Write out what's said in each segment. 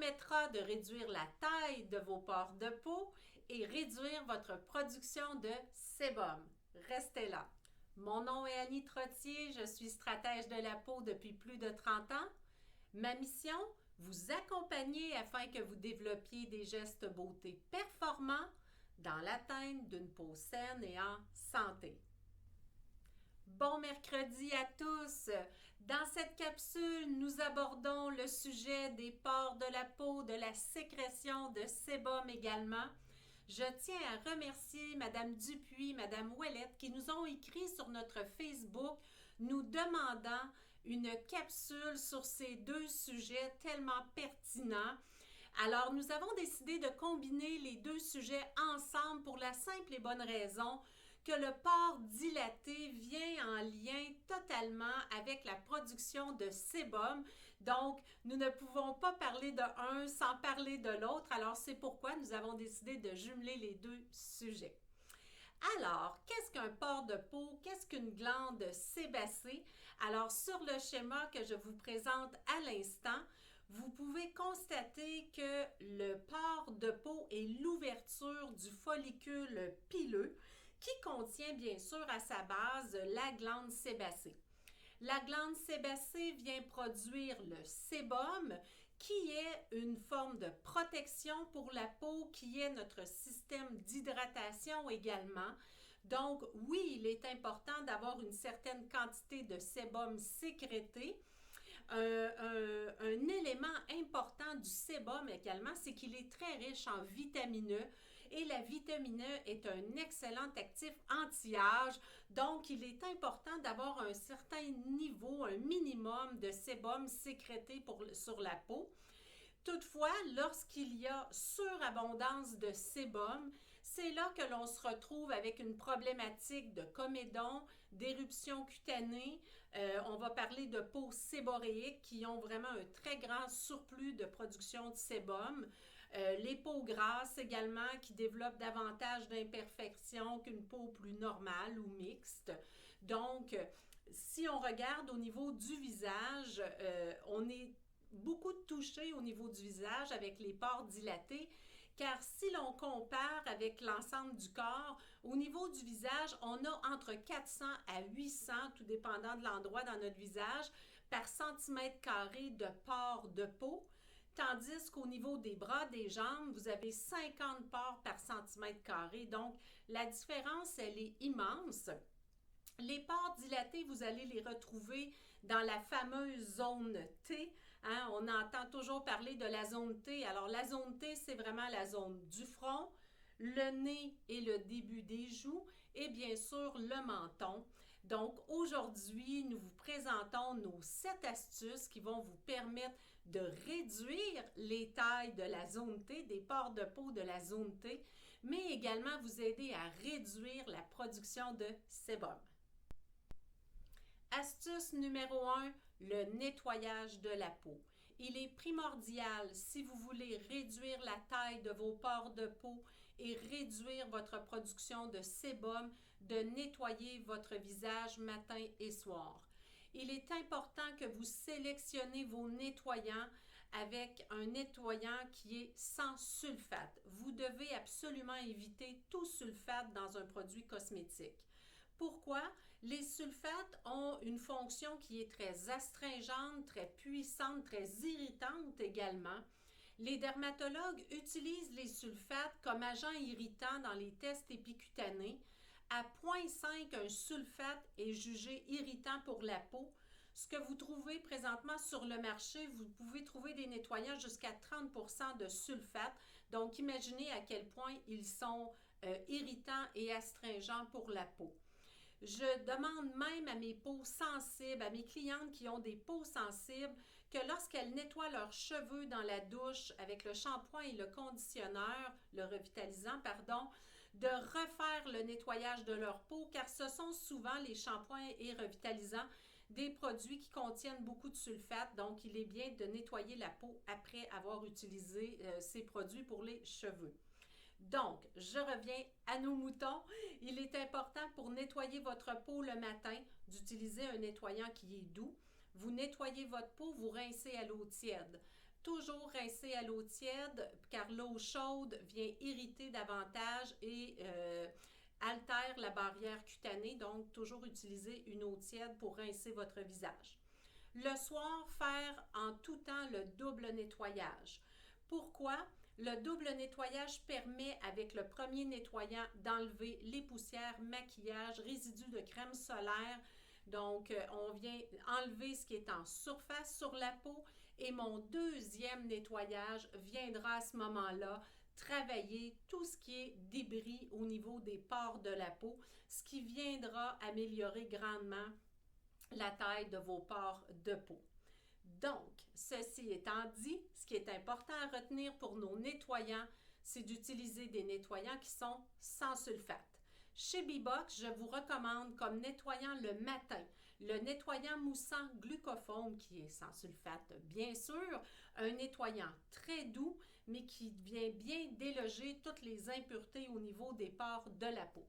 permettra de réduire la taille de vos pores de peau et réduire votre production de sébum. Restez là. Mon nom est Annie Trottier, je suis stratège de la peau depuis plus de 30 ans. Ma mission, vous accompagner afin que vous développiez des gestes beauté performants dans l'atteinte d'une peau saine et en santé. Bon mercredi à tous! Dans cette capsule, nous abordons le sujet des pores de la peau, de la sécrétion de sébum également. Je tiens à remercier Madame Dupuis, Madame Ouellette qui nous ont écrit sur notre Facebook nous demandant une capsule sur ces deux sujets tellement pertinents. Alors, nous avons décidé de combiner les deux sujets ensemble pour la simple et bonne raison que le pore dilaté vient en lien totalement avec la production de sébum. Donc, nous ne pouvons pas parler de un sans parler de l'autre. Alors, c'est pourquoi nous avons décidé de jumeler les deux sujets. Alors, qu'est-ce qu'un pore de peau? Qu'est-ce qu'une glande sébacée? Alors, sur le schéma que je vous présente à l'instant, vous pouvez constater que le pore de peau est l'ouverture du follicule pileux qui contient bien sûr à sa base la glande sébacée. La glande sébacée vient produire le sébum qui est une forme de protection pour la peau, qui est notre système d'hydratation également. Donc oui, il est important d'avoir une certaine quantité de sébum sécrété. Un élément important du sébum également, c'est qu'il est très riche en vitamine E et la vitamine E est un excellent actif anti-âge. Donc, il est important d'avoir un certain niveau, un minimum de sébum sécrété sur la peau. Toutefois, lorsqu'il y a surabondance de sébum, c'est là que l'on se retrouve avec une problématique de comédon, d'éruption cutanée. On va parler de peaux séboréiques qui ont vraiment un très grand surplus de production de sébum. Les peaux grasses également qui développent davantage d'imperfections qu'une peau plus normale ou mixte. Donc, si on regarde au niveau du visage, on est beaucoup touché au niveau du visage avec les pores dilatés, car si l'on compare avec l'ensemble du corps, au niveau du visage, on a entre 400 à 800, tout dépendant de l'endroit dans notre visage, par centimètre carré de pores de peau, tandis qu'au niveau des bras, des jambes, vous avez 50 pores par centimètre carré. Donc, la différence, elle est immense. Les pores dilatés, vous allez les retrouver dans la fameuse zone T. Hein? On entend toujours parler de la zone T. Alors, la zone T, c'est vraiment la zone du front, le nez et le début des joues et bien sûr le menton. Donc, aujourd'hui, nous vous présentons nos 7 astuces qui vont vous permettre de réduire les tailles de la zone T, des pores de peau de la zone T, mais également vous aider à réduire la production de sébum. Astuce numéro 1, le nettoyage de la peau. Il est primordial, si vous voulez réduire la taille de vos pores de peau et réduire votre production de sébum, de nettoyer votre visage matin et soir. Il est important que vous sélectionnez vos nettoyants avec un nettoyant qui est sans sulfate. Vous devez absolument éviter tout sulfate dans un produit cosmétique. Pourquoi? Les sulfates ont une fonction qui est très astringente, très puissante, très irritante également. Les dermatologues utilisent les sulfates comme agents irritants dans les tests épicutanés. À 0,5, un sulfate est jugé irritant pour la peau. Ce que vous trouvez présentement sur le marché, vous pouvez trouver des nettoyants jusqu'à 30% de sulfate. Donc, imaginez à quel point ils sont irritants et astringents pour la peau. Je demande même à mes peaux sensibles, à mes clientes qui ont des peaux sensibles, que lorsqu'elles nettoient leurs cheveux dans la douche avec le shampoing et le conditionneur, le revitalisant, pardon, de refaire le nettoyage de leur peau, car ce sont souvent les shampoings et revitalisants des produits qui contiennent beaucoup de sulfate. Donc, il est bien de nettoyer la peau après avoir utilisé ces produits pour les cheveux. Donc, je reviens à nos moutons. Il est important pour nettoyer votre peau le matin d'utiliser un nettoyant qui est doux. Vous nettoyez votre peau, vous rincez à l'eau tiède. toujours rincer à l'eau tiède car l'eau chaude vient irriter davantage et altère la barrière cutanée, donc toujours utiliser une eau tiède pour rincer votre visage. Le soir, faire en tout temps le double nettoyage. Pourquoi? Le double nettoyage permet, avec le premier nettoyant, d'enlever les poussières, maquillage, résidus de crème solaire. Donc, on vient enlever ce qui est en surface sur la peau et mon deuxième nettoyage viendra à ce moment-là travailler tout ce qui est débris au niveau des pores de la peau, ce qui viendra améliorer grandement la taille de vos pores de peau. Donc, ceci étant dit, ce qui est important à retenir pour nos nettoyants, c'est d'utiliser des nettoyants qui sont sans sulfate. Chez Bbox, je vous recommande comme nettoyant le matin, le nettoyant moussant glucophone qui est sans sulfate, bien sûr, un nettoyant très doux, mais qui vient bien déloger toutes les impuretés au niveau des pores de la peau.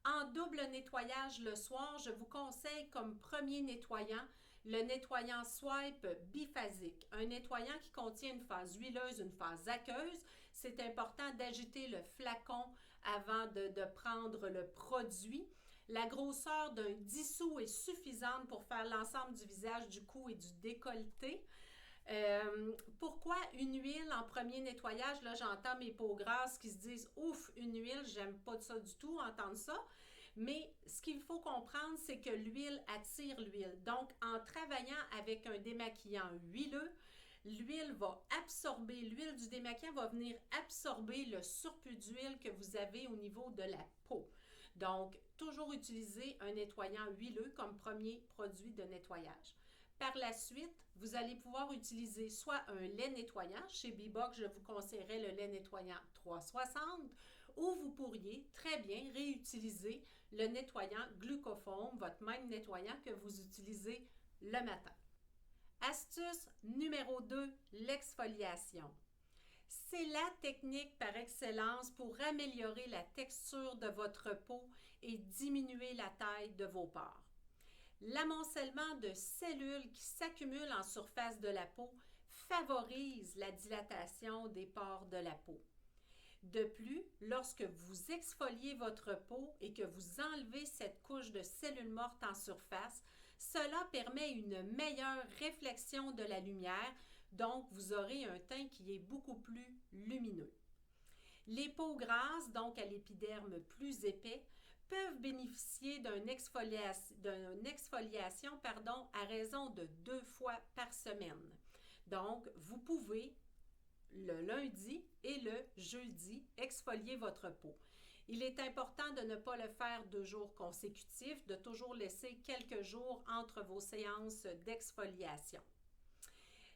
En double nettoyage le soir, je vous conseille comme premier nettoyant le nettoyant Swipe biphasique, un nettoyant qui contient une phase huileuse, une phase aqueuse. C'est important d'agiter le flacon avant de prendre le produit. La grosseur d'un dissous est suffisante pour faire l'ensemble du visage, du cou et du décolleté. Pourquoi une huile en premier nettoyage? Là, j'entends mes peaux grasses qui se disent « Ouf, une huile, j'aime pas ça du tout, entendre ça. » Mais ce qu'il faut comprendre, c'est que l'huile attire l'huile. Donc, en travaillant avec un démaquillant huileux, l'huile va absorber, l'huile du démaquillant va venir absorber le surplus d'huile que vous avez au niveau de la peau. Donc, toujours utiliser un nettoyant huileux comme premier produit de nettoyage. Par la suite, vous allez pouvoir utiliser soit un lait nettoyant. Chez Bbox, je vous conseillerais le lait nettoyant 360 ou vous pourriez très bien réutiliser le nettoyant glucophone, votre même nettoyant que vous utilisez le matin. Astuce numéro 2, l'exfoliation. C'est la technique par excellence pour améliorer la texture de votre peau et diminuer la taille de vos pores. L'amoncellement de cellules qui s'accumulent en surface de la peau favorise la dilatation des pores de la peau. De plus, lorsque vous exfoliez votre peau et que vous enlevez cette couche de cellules mortes en surface, cela permet une meilleure réflexion de la lumière, donc vous aurez un teint qui est beaucoup plus lumineux. Les peaux grasses, donc à l'épiderme plus épais, peuvent bénéficier d'une exfoliation à raison de 2 fois par semaine. Donc, vous pouvez le lundi et le jeudi exfolier votre peau. Il est important de ne pas le faire 2 jours consécutifs, de toujours laisser quelques jours entre vos séances d'exfoliation.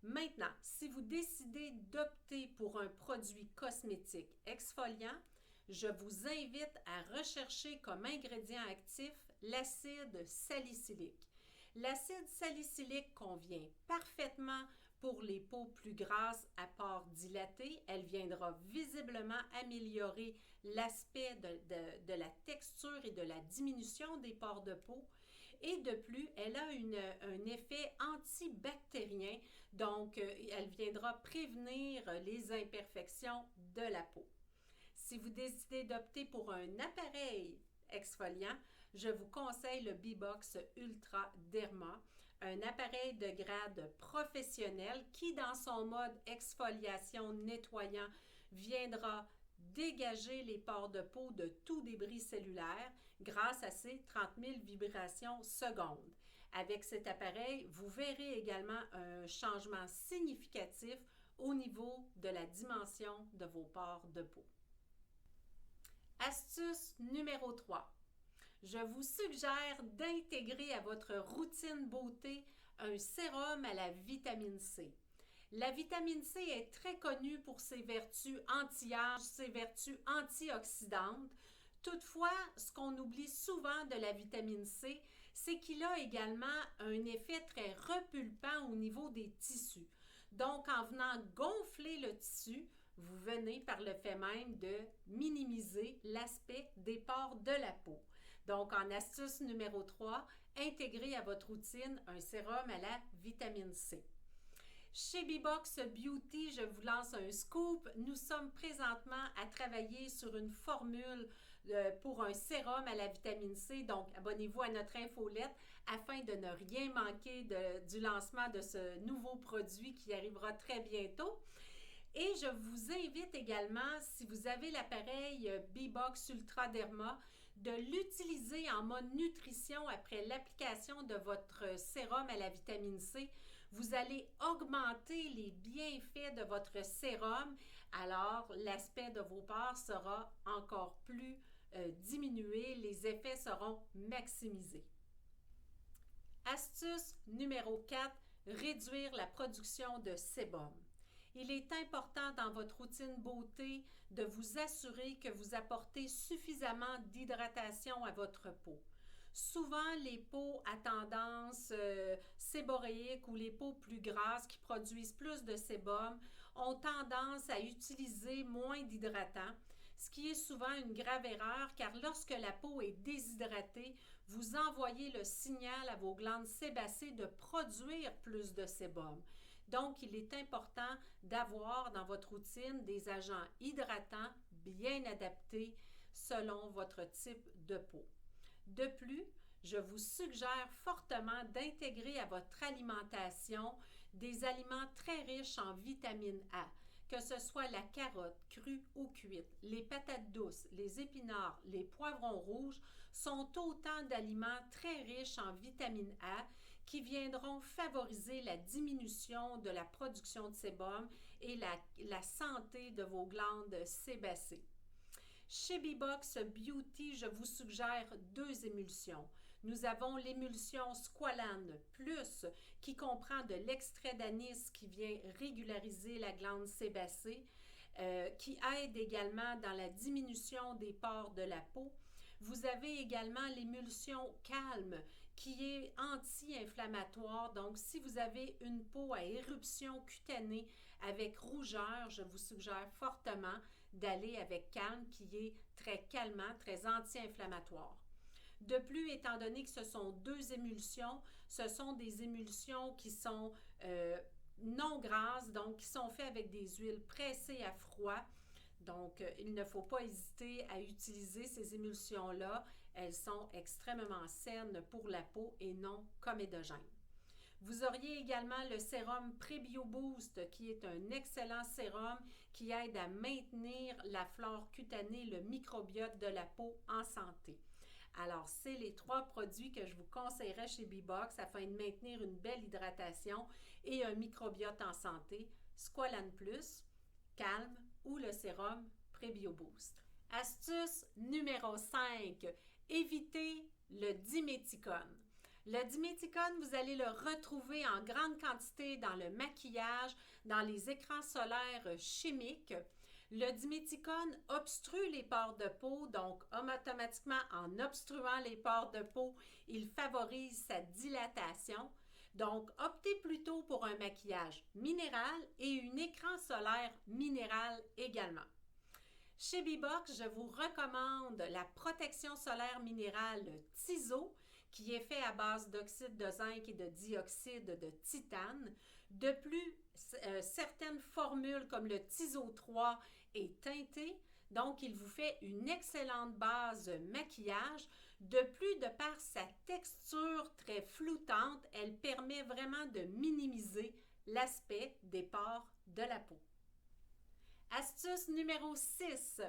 Maintenant, si vous décidez d'opter pour un produit cosmétique exfoliant, je vous invite à rechercher comme ingrédient actif l'acide salicylique. L'acide salicylique convient parfaitement pour les peaux plus grasses à pores dilatés. Elle viendra visiblement améliorer l'aspect de la texture et de la diminution des pores de peau. Et de plus, elle a un effet antibactérien, donc elle viendra prévenir les imperfections de la peau. Si vous décidez d'opter pour un appareil exfoliant, je vous conseille le Bbox Ultra Derma, un appareil de grade professionnel qui, dans son mode exfoliation nettoyant, viendra dégager les pores de peau de tout débris cellulaire grâce à ses 30 000 vibrations secondes. Avec cet appareil, vous verrez également un changement significatif au niveau de la dimension de vos pores de peau. Astuce numéro 3. Je vous suggère d'intégrer à votre routine beauté un sérum à la vitamine C. La vitamine C est très connue pour ses vertus anti-âge, ses vertus antioxydantes. Toutefois, ce qu'on oublie souvent de la vitamine C, c'est qu'il a également un effet très repulpant au niveau des tissus. Donc, en venant gonfler le tissu, vous venez par le fait même de minimiser l'aspect des pores de la peau. Donc, en astuce numéro 3, intégrez à votre routine un sérum à la vitamine C. Chez Bbox Beauty, je vous lance un scoop. Nous sommes présentement à travailler sur une formule pour un sérum à la vitamine C. Donc, abonnez-vous à notre infolette afin de ne rien manquer du lancement de ce nouveau produit qui arrivera très bientôt. Et je vous invite également, si vous avez l'appareil Bbox Ultra Derma, de l'utiliser en mode nutrition après l'application de votre sérum à la vitamine C. Vous allez augmenter les bienfaits de votre sérum, alors l'aspect de vos pores sera encore plus diminué, les effets seront maximisés. Astuce numéro 4, réduire la production de sébum. Il est important dans votre routine beauté de vous assurer que vous apportez suffisamment d'hydratation à votre peau. Souvent, les peaux à tendance séboréique ou les peaux plus grasses qui produisent plus de sébum ont tendance à utiliser moins d'hydratants, ce qui est souvent une grave erreur car lorsque la peau est déshydratée, vous envoyez le signal à vos glandes sébacées de produire plus de sébum. Donc, il est important d'avoir dans votre routine des agents hydratants bien adaptés selon votre type de peau. De plus, je vous suggère fortement d'intégrer à votre alimentation des aliments très riches en vitamine A, que ce soit la carotte crue ou cuite, les patates douces, les épinards, les poivrons rouges sont autant d'aliments très riches en vitamine A qui viendront favoriser la diminution de la production de sébum et la santé de vos glandes sébacées. Chez Bbox Beauty, je vous suggère 2 émulsions. Nous avons l'émulsion Squalane Plus qui comprend de l'extrait d'anis qui vient régulariser la glande sébacée, qui aide également dans la diminution des pores de la peau. Vous avez également l'émulsion Calme qui est anti-inflammatoire. Donc, si vous avez une peau à éruption cutanée avec rougeur, je vous suggère fortement d'aller avec Calme qui est très calmant, très anti-inflammatoire. De plus, étant donné que ce sont 2 émulsions, ce sont des émulsions qui sont non grasses, donc qui sont faites avec des huiles pressées à froid. Donc, il ne faut pas hésiter à utiliser ces émulsions-là. Elles sont extrêmement saines pour la peau et non comédogènes. Vous auriez également le sérum Prébio Boost qui est un excellent sérum qui aide à maintenir la flore cutanée, le microbiote de la peau en santé. Alors, c'est les 3 produits que je vous conseillerais chez Bbox afin de maintenir une belle hydratation et un microbiote en santé, Squalane Plus, Calme ou le sérum Prébio Boost. Astuce numéro 5, évitez le diméthicone. Le diméthicone, vous allez le retrouver en grande quantité dans le maquillage, dans les écrans solaires chimiques. Le diméthicone obstrue les pores de peau, donc automatiquement en obstruant les pores de peau, il favorise sa dilatation. Donc, optez plutôt pour un maquillage minéral et un écran solaire minéral également. Chez Bbox, je vous recommande la protection solaire minérale Tiso, qui est fait à base d'oxyde de zinc et de dioxyde de titane. De plus, certaines formules comme le Tiso 3 est teinté, donc il vous fait une excellente base maquillage. De plus, de par sa texture très floutante, elle permet vraiment de minimiser l'aspect des pores de la peau. Astuce numéro 6,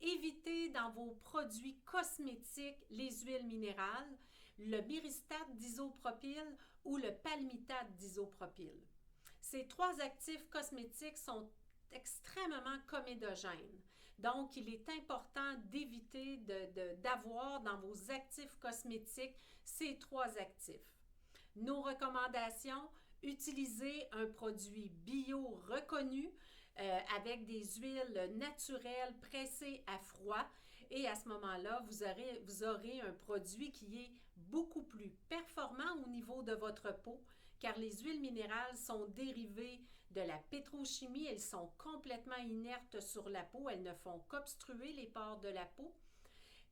évitez dans vos produits cosmétiques les huiles minérales, le myristate d'isopropyl ou le palmitate d'isopropyl. Ces 3 actifs cosmétiques sont extrêmement comédogènes. Donc, il est important d'éviter d'avoir dans vos actifs cosmétiques ces 3 actifs. Nos recommandations, utilisez un produit bio reconnu avec des huiles naturelles pressées à froid et à ce moment-là, vous aurez un produit qui est beaucoup plus performant au niveau de votre peau car les huiles minérales sont dérivées de la pétrochimie, elles sont complètement inertes sur la peau, elles ne font qu'obstruer les pores de la peau.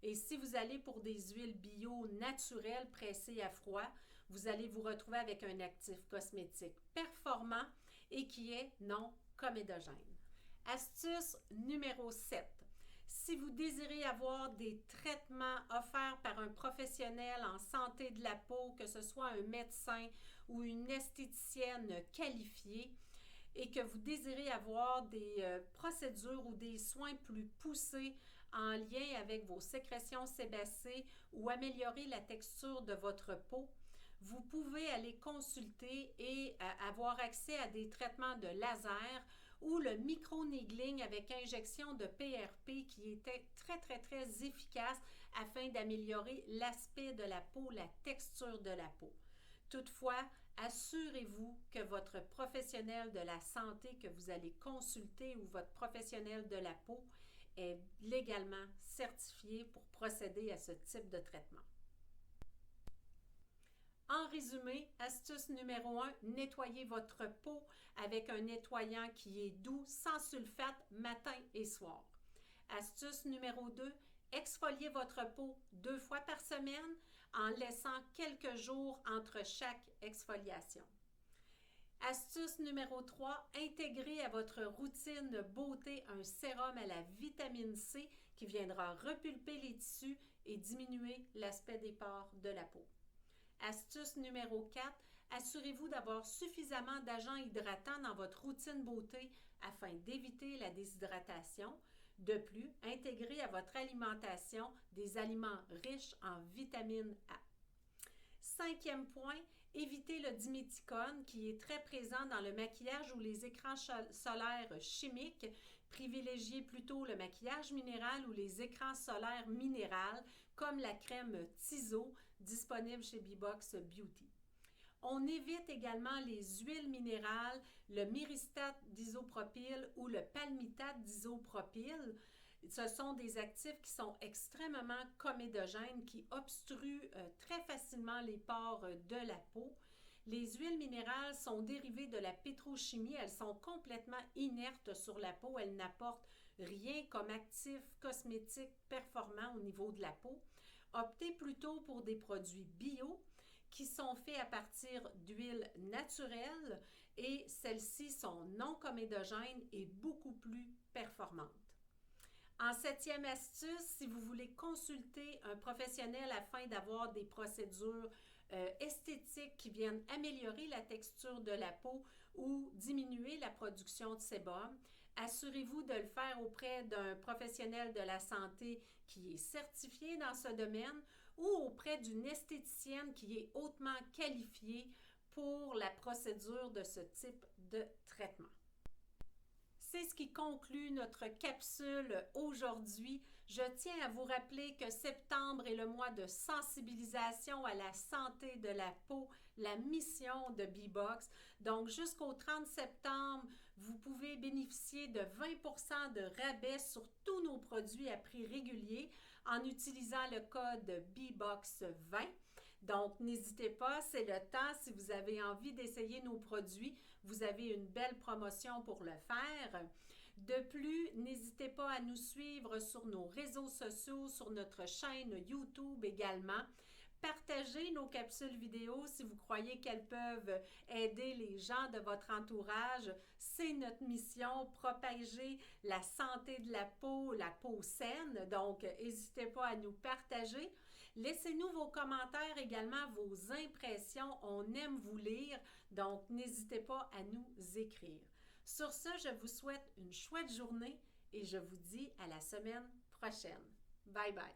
Et si vous allez pour des huiles bio naturelles pressées à froid, vous allez vous retrouver avec un actif cosmétique performant et qui est non comédogène. Astuce numéro 7. Si vous désirez avoir des traitements offerts par un professionnel en santé de la peau, que ce soit un médecin ou une esthéticienne qualifiée, et que vous désirez avoir des procédures ou des soins plus poussés en lien avec vos sécrétions sébacées ou améliorer la texture de votre peau, vous pouvez aller consulter et avoir accès à des traitements de laser ou le micro-needling avec injection de PRP qui était très efficace afin d'améliorer l'aspect de la peau, la texture de la peau. Toutefois, assurez-vous que votre professionnel de la santé que vous allez consulter ou votre professionnel de la peau est légalement certifié pour procéder à ce type de traitement. En résumé, astuce numéro 1, nettoyez votre peau avec un nettoyant qui est doux, sans sulfate, matin et soir. Astuce numéro 2, exfoliez votre peau 2 fois par semaine en laissant quelques jours entre chaque exfoliation. Astuce numéro 3, intégrez à votre routine beauté un sérum à la vitamine C qui viendra repulper les tissus et diminuer l'aspect des pores de la peau. Astuce numéro 4, assurez-vous d'avoir suffisamment d'agents hydratants dans votre routine beauté afin d'éviter la déshydratation. De plus, intégrez à votre alimentation des aliments riches en vitamine A. 5e point, évitez le diméthicone qui est très présent dans le maquillage ou les écrans solaires chimiques. Privilégiez plutôt le maquillage minéral ou les écrans solaires minérales comme la crème Tizo disponible chez B-Box Beauty. On évite également les huiles minérales, le myristate d'isopropyl ou le palmitate d'isopropyl. Ce sont des actifs qui sont extrêmement comédogènes, qui obstruent très facilement les pores de la peau. Les huiles minérales sont dérivées de la pétrochimie. Elles sont complètement inertes sur la peau. Elles n'apportent rien comme actif cosmétique performant au niveau de la peau. Optez plutôt pour des produits bio qui sont faits à partir d'huiles naturelles et celles-ci sont non comédogènes et beaucoup plus performantes. En 7e astuce, si vous voulez consulter un professionnel afin d'avoir des procédures esthétiques qui viennent améliorer la texture de la peau ou diminuer la production de sébum, assurez-vous de le faire auprès d'un professionnel de la santé qui est certifié dans ce domaine ou auprès d'une esthéticienne qui est hautement qualifiée pour la procédure de ce type de traitement. C'est ce qui conclut notre capsule aujourd'hui. Je tiens à vous rappeler que septembre est le mois de sensibilisation à la santé de la peau, la mission de B-Box. Donc, jusqu'au 30 septembre, vous pouvez bénéficier de 20% de rabais sur tous nos produits à prix régulier en utilisant le code B-Box20. Donc, n'hésitez pas, c'est le temps. Si vous avez envie d'essayer nos produits, vous avez une belle promotion pour le faire. De plus, n'hésitez pas à nous suivre sur nos réseaux sociaux, sur notre chaîne YouTube également. Partagez nos capsules vidéo si vous croyez qu'elles peuvent aider les gens de votre entourage. C'est notre mission, propager la santé de la peau saine. Donc, n'hésitez pas à nous partager. Laissez-nous vos commentaires également, vos impressions. On aime vous lire, donc n'hésitez pas à nous écrire. Sur ce, je vous souhaite une chouette journée et je vous dis à la semaine prochaine. Bye bye!